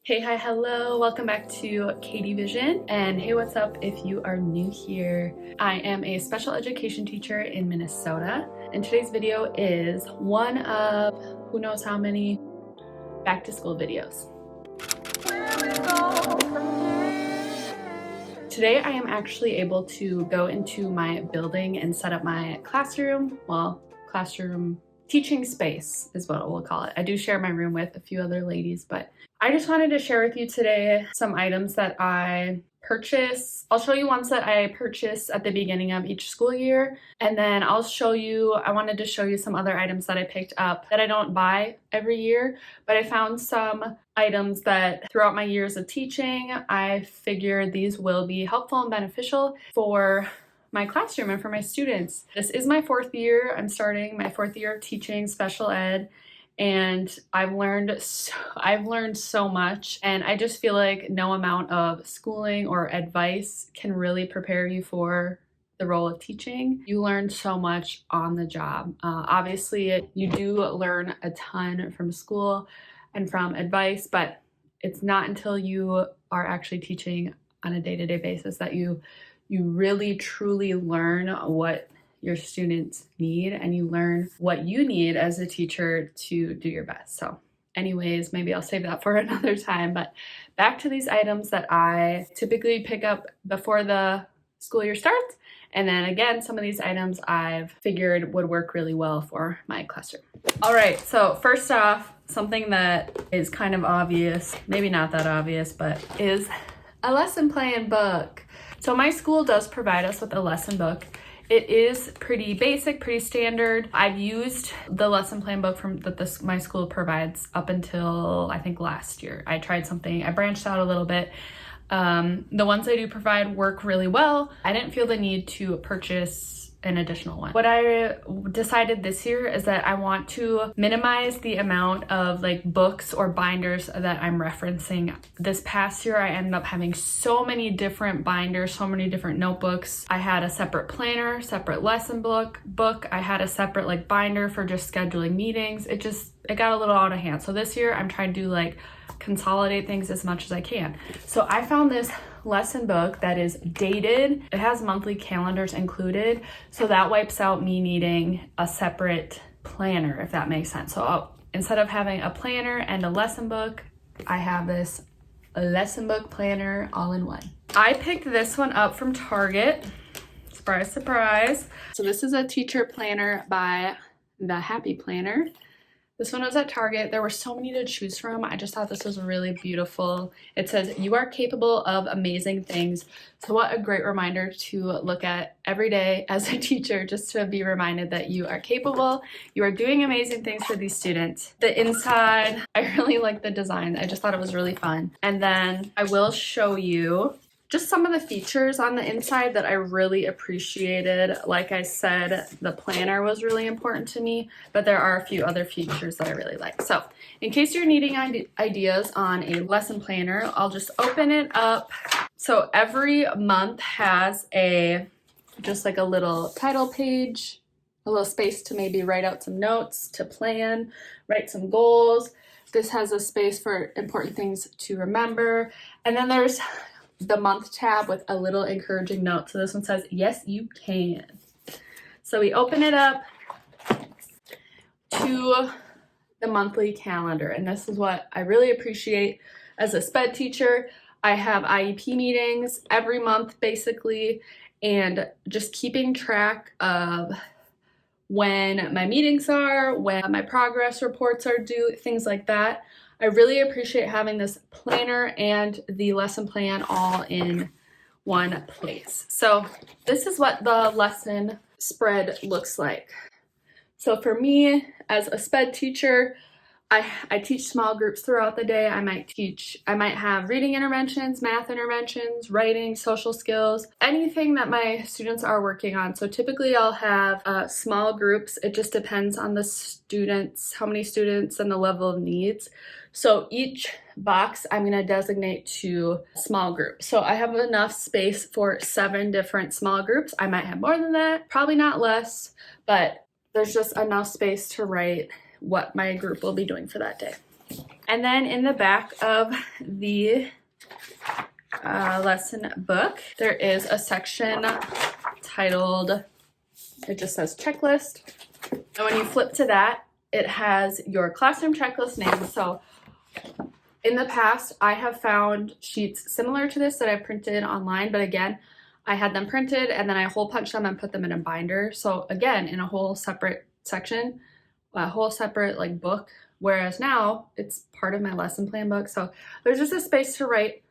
Hey, hi, hello, welcome back to Katie Vision, and hey, what's up if you are new here. I am a special education teacher in Minnesota, and today's video is one of who knows how many back to school videos. Today I am actually able to go into my building and set up my classroom, classroom teaching space is what we'll call it. I do share my room with a few other ladies, but I just wanted to share with you today some items that I purchase. I'll show you ones that I purchase at the beginning of each school year, and then I wanted to show you some other items that I picked up that I don't buy every year, but I found some items that throughout my years of teaching, I figured these will be helpful and beneficial for my classroom and for my students. This is my 4th year. I'm starting my 4th year of teaching special ed, and I've learned so much, and I just feel like no amount of schooling or advice can really prepare you for the role of teaching. You learn so much on the job. Obviously, you do learn a ton from school and from advice, but it's not until you are actually teaching on a day-to-day basis that you really truly learn what your students need, and you learn what you need as a teacher to do your best. So anyways, maybe I'll save that for another time, but back to these items that I typically pick up before the school year starts. And then again, some of these items I've figured would work really well for my classroom. All right, so first off, something that is kind of obvious, maybe not that obvious, but is a lesson plan book. So my school does provide us with a lesson book. It is pretty basic, pretty standard. I've used the lesson plan book that my school provides up until I think last year. I tried something, I branched out a little bit. The ones they do provide work really well. I didn't feel the need to purchase an additional one. What I decided this year is that I want to minimize the amount of books or binders that I'm referencing. This past year, I ended up having so many different binders, so many different notebooks. I had a separate planner, separate lesson book. I had a separate binder for just scheduling meetings. It got a little out of hand. So this year I'm trying to consolidate things as much as I can. So I found this lesson book that is dated. It has monthly calendars included, so that wipes out me needing a separate planner, if that makes sense. So instead of having a planner and a lesson book, I have this lesson book planner all in one. I picked this one up from Target. Surprise, surprise. So this is a teacher planner by The Happy Planner. This one was at Target. There were so many to choose from. I just thought this was really beautiful. It says, "You are capable of amazing things." So what a great reminder to look at every day as a teacher, just to be reminded that you are capable, you are doing amazing things for these students. The inside, I really like the design. I just thought it was really fun. And then I will show you just some of the features on the inside that I really appreciated. Like I said, the planner was really important to me, but there are a few other features that I really like. So in case you're needing ideas on a lesson planner, I'll just open it up. So every month has just a little title page, a little space to maybe write out some notes, to plan, write some goals. This has a space for important things to remember. And then there's the month tab with a little encouraging note. So this one says, "Yes, you can." So we open it up to the monthly calendar. And this is what I really appreciate as a SPED teacher. I have IEP meetings every month basically, and just keeping track of when my meetings are, when my progress reports are due, things like that. I really appreciate having this planner and the lesson plan all in one place. So this is what the lesson spread looks like. So for me as a SPED teacher, I teach small groups throughout the day. I might have reading interventions, math interventions, writing, social skills, anything that my students are working on. So typically I'll have small groups. It just depends on the students, how many students and the level of needs. So each box I'm going to designate to small groups. So I have enough space for 7 different small groups. I might have more than that, probably not less, but there's just enough space to write what my group will be doing for that day. And then in the back of the lesson book, there is a section titled, it just says checklist. And when you flip to that, it has your classroom checklist name. So in the past, I have found sheets similar to this that I printed online, but again, I had them printed and then I hole punched them and put them in a binder. So again, in a whole separate section, a whole separate like book, whereas now it's part of my lesson plan book. So there's just a space to write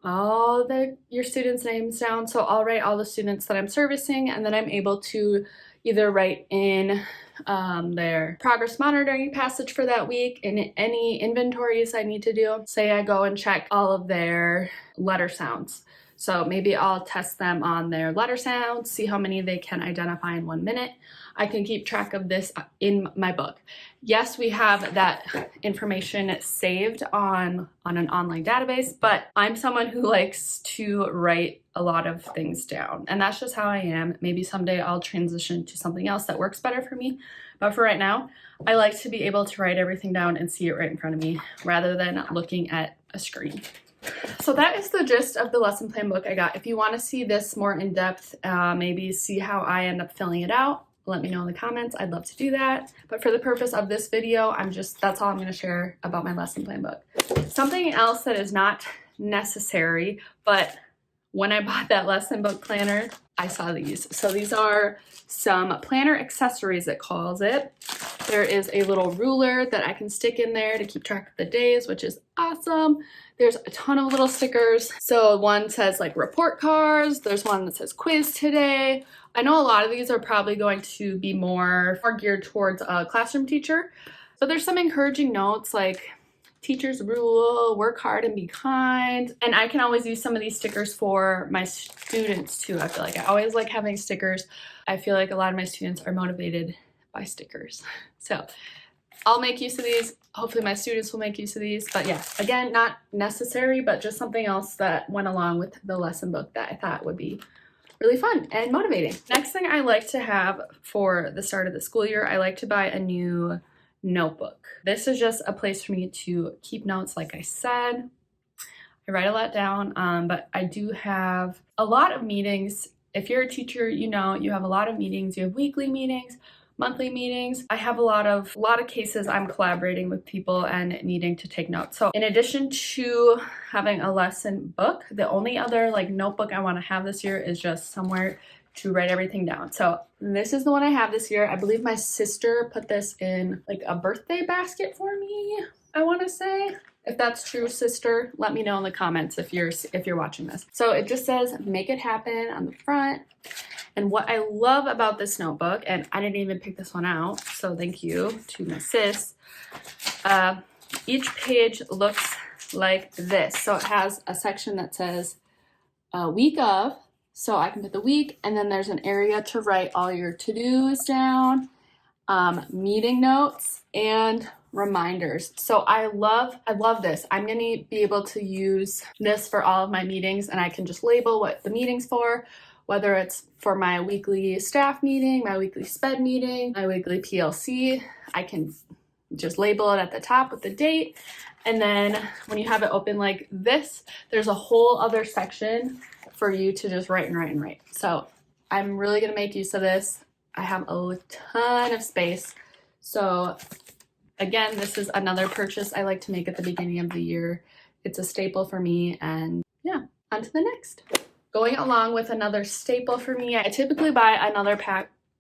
all your students' names down. So I'll write all the students that I'm servicing, and then I'm able to either write in their progress monitoring passage for that week and any inventories I need to do. Say I go and check all of their letter sounds. So maybe I'll test them on their letter sounds, see how many they can identify in 1 minute. I can keep track of this in my book. Yes, we have that information saved on an online database, but I'm someone who likes to write a lot of things down, and that's just how I am. Maybe someday I'll transition to something else that works better for me, but for right now, I like to be able to write everything down and see it right in front of me rather than looking at a screen. So that is the gist of the lesson plan book I got. If you want to see this more in depth, maybe see how I end up filling it out, let me know in the comments. I'd love to do that. But for the purpose of this video, that's all I'm going to share about my lesson plan book. Something else that is not necessary, but when I bought that lesson book planner, I saw these. So these are some planner accessories, it calls it. There is a little ruler that I can stick in there to keep track of the days, which is awesome. There's a ton of little stickers. So one says like report cards. There's one that says quiz today. I know a lot of these are probably going to be more geared towards a classroom teacher, but there's some encouraging notes like teachers rule, work hard and be kind. And I can always use some of these stickers for my students too. I feel like I always like having stickers. I feel like a lot of my students are motivated by stickers. So I'll make use of these. Hopefully my students will make use of these. But yeah, again, not necessary, but just something else that went along with the lesson book that I thought would be really fun and motivating. Next thing I like to have for the start of the school year, I like to buy a new notebook. This is just a place for me to keep notes. Like I said, I write a lot down, but I do have a lot of meetings. If you're a teacher, you know you have a lot of meetings. You have weekly meetings, monthly meetings. I have a lot of cases I'm collaborating with people and needing to take notes. So in addition to having a lesson book, the only other like notebook I want to have this year is just somewhere to write everything down. So this is the one I have this year. I believe my sister put this in like a birthday basket for me, I want to say. If that's true, sister, let me know in the comments if you're watching this. So it just says make it happen on the front. And what I love about this notebook, and I didn't even pick this one out, so thank you to my sis, each page looks like this. So it has a section that says week of, so I can put the week, and then there's an area to write all your to-dos down, meeting notes, and reminders. So I love this. I'm going to be able to use this for all of my meetings, and I can just label what the meeting's for, whether it's for my weekly staff meeting, my weekly SPED meeting, my weekly PLC. I can just label it at the top with the date. And then when you have it open like this, there's a whole other section for you to just write and write and write. So I'm really going to make use of this. I have a ton of space. So again, this is another purchase I like to make at the beginning of the year. It's a staple for me, and yeah, on to the next. Going along with another staple for me, I typically buy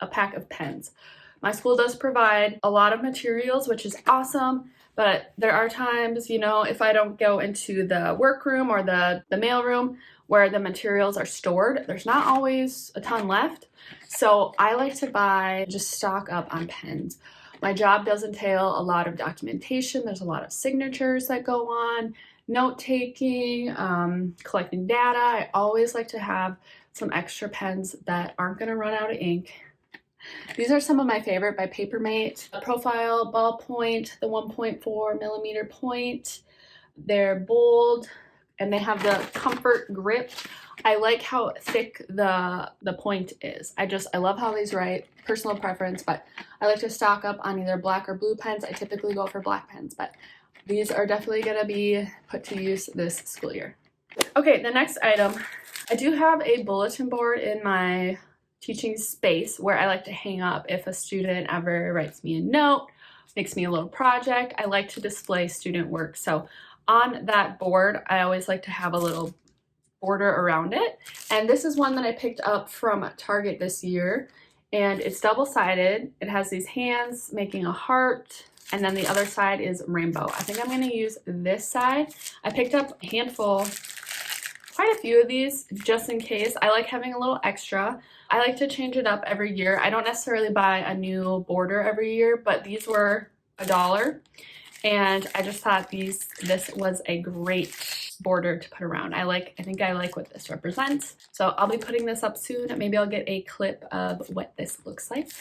a pack of pens. My school does provide a lot of materials, which is awesome, but there are times, you know, if I don't go into the workroom or the mail room where the materials are stored, there's not always a ton left. So I like to just stock up on pens. My job does entail a lot of documentation. There's a lot of signatures that go on, note-taking, collecting data. I always like to have some extra pens that aren't going to run out of ink. These are some of my favorite by Papermate. The Profile Ballpoint, the 1.4 millimeter point. They're bold and they have the comfort grip. I like how thick the point is. I love how these write. Personal preference, but I like to stock up on either black or blue pens. I typically go for black pens, but these are definitely gonna be put to use this school year. Okay, the next item, I do have a bulletin board in my teaching space where I like to hang up if a student ever writes me a note, makes me a little project. I like to display student work. So on that board, I always like to have a little border around it. And this is one that I picked up from Target this year. And it's double-sided. It has these hands making a heart, and then the other side is rainbow. I think I'm going to use this side. I picked up a handful, quite a few of these, just in case. I like having a little extra. I like to change it up every year. I don't necessarily buy a new border every year, but these were $1. And I just thought this was a great border to put around. I think I like what this represents. So I'll be putting this up soon. Maybe I'll get a clip of what this looks like.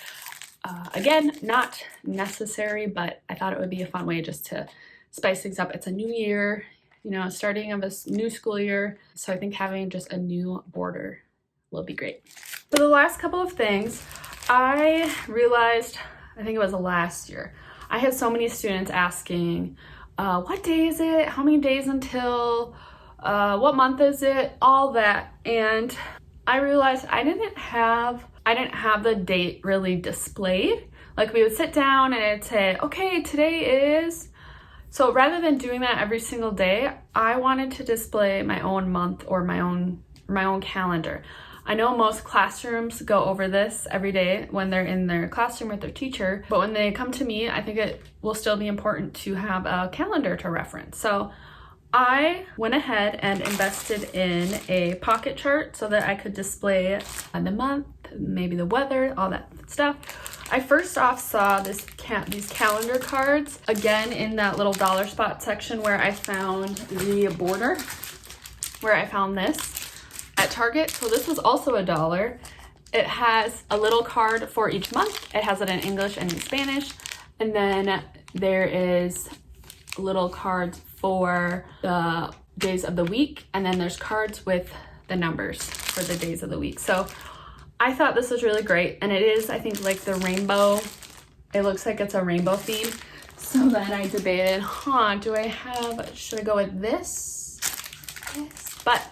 Again, not necessary, but I thought it would be a fun way just to spice things up. It's a new year, you know, starting of a new school year. So I think having just a new border will be great. For the last couple of things, I realized, I think it was last year, I had so many students asking, what day is it? How many days until? What month is it? All that. And I realized I didn't have the date really displayed. Like we would sit down and it'd say, okay, today is. So rather than doing that every single day, I wanted to display my own month or my own calendar. I know most classrooms go over this every day when they're in their classroom with their teacher, but when they come to me, I think it will still be important to have a calendar to reference. So I went ahead and invested in a pocket chart so that I could display the month, maybe the weather, all that stuff. I first off saw these calendar cards, again in that little dollar spot section where I found the border, where I found this at Target. So this was also $1. It has a little card for each month. It has it in English and in Spanish. And then there is little cards for the days of the week. And then there's cards with the numbers for the days of the week. So I thought this was really great. And it is, I think, like the rainbow. It looks like it's a rainbow theme. So then I debated, should I go with this? But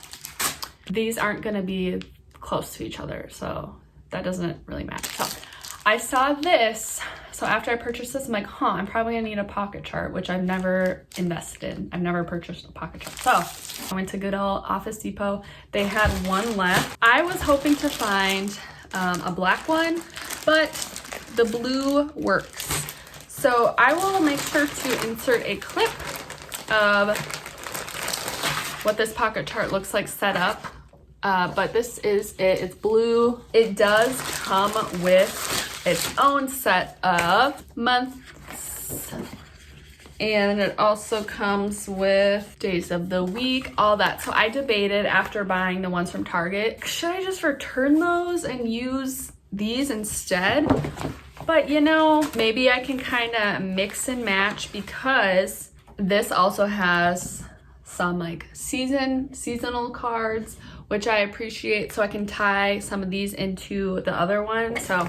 these aren't gonna be close to each other, so that doesn't really matter. So I saw this, so after I purchased this, I'm like, I'm probably gonna need a pocket chart, which I've never invested in. I've never purchased a pocket chart. So I went to good old Office Depot. They had one left. I was hoping to find a black one, but the blue works. So I will make sure to insert a clip of what this pocket chart looks like set up. But this is it. It's blue. It does come with its own set of months. And it also comes with days of the week, all that. So I debated after buying the ones from Target, should I just return those and use these instead? But you know, maybe I can kind of mix and match because this also has some like seasonal cards, which I appreciate, so I can tie some of these into the other one. So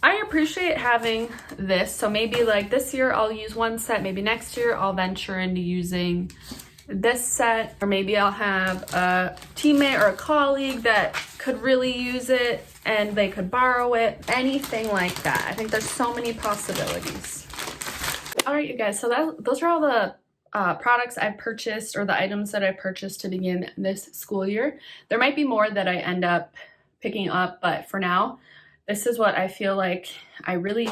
I appreciate having this. So maybe like this year I'll use one set, maybe next year I'll venture into using this set, or maybe I'll have a teammate or a colleague that could really use it and they could borrow it, anything like that. I think there's so many possibilities. All right, you guys, so those are all the products I've purchased, or the items that I purchased to begin this school year. There might be more that I end up picking up, but for now, this is what I feel like I really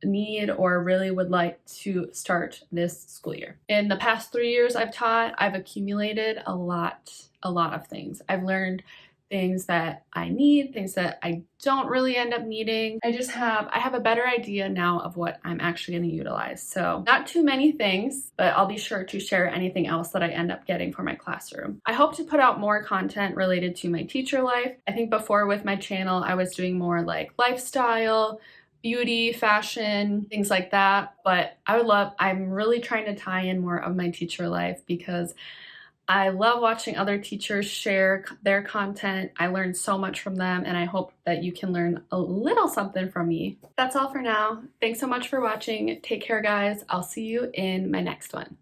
need or really would like to start this school year. In the past 3 years I've taught, I've accumulated a lot of things. I've learned things that I need, things that I don't really end up needing. I have a better idea now of what I'm actually going to utilize. So not too many things, but I'll be sure to share anything else that I end up getting for my classroom. I hope to put out more content related to my teacher life. I think before with my channel, I was doing more like lifestyle, beauty, fashion, things like that. But I'm really trying to tie in more of my teacher life because I love watching other teachers share their content. I learn so much from them, and I hope that you can learn a little something from me. That's all for now. Thanks so much for watching. Take care, guys. I'll see you in my next one.